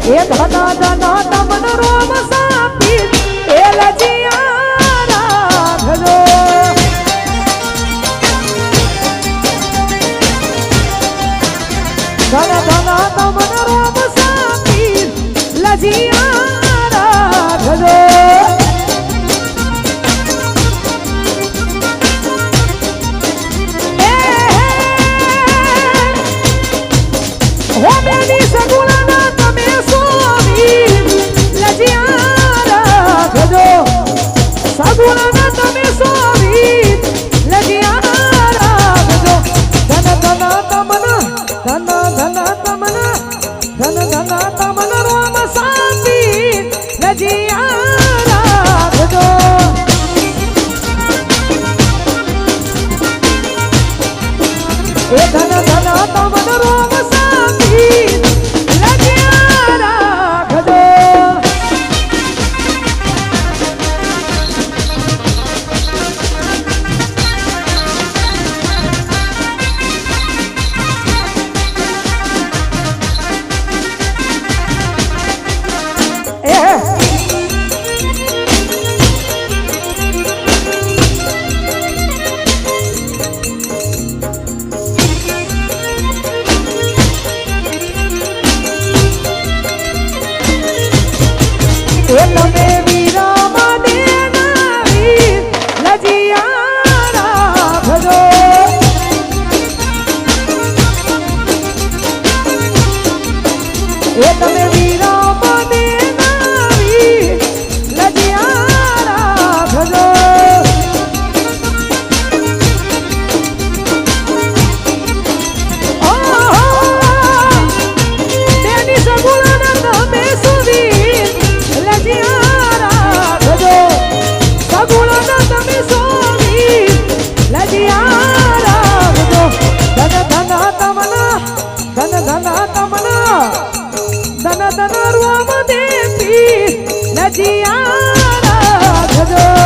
એ ધના ધના તમન રોમ સાપી એ લજિયા રાખજો ધના ધના તમન રોમ સાપી લજિયા રાખજો સગુણા તમે સોવી લજિયા રાખજો ધન ધન તમન ધન ધન તમન ધન ધન તમન રોમ શાંતિ લજિયા રાખજો એ ધન ધન તમન રોમ શાંતિ લજિયા રાખજો તમે વીરા દેના વીર લજિયા રાખજો એ તમે વીરા દેના વીર લજિયા રાખજો તેની સગુણા તમે સુવી લજિયા રાખજો સગુણા તમે સોવી લજિયા રાખજો ધન ધન તમના ધન ધન તમના ધન ધન રોમ દેવી લજિયા રાખજો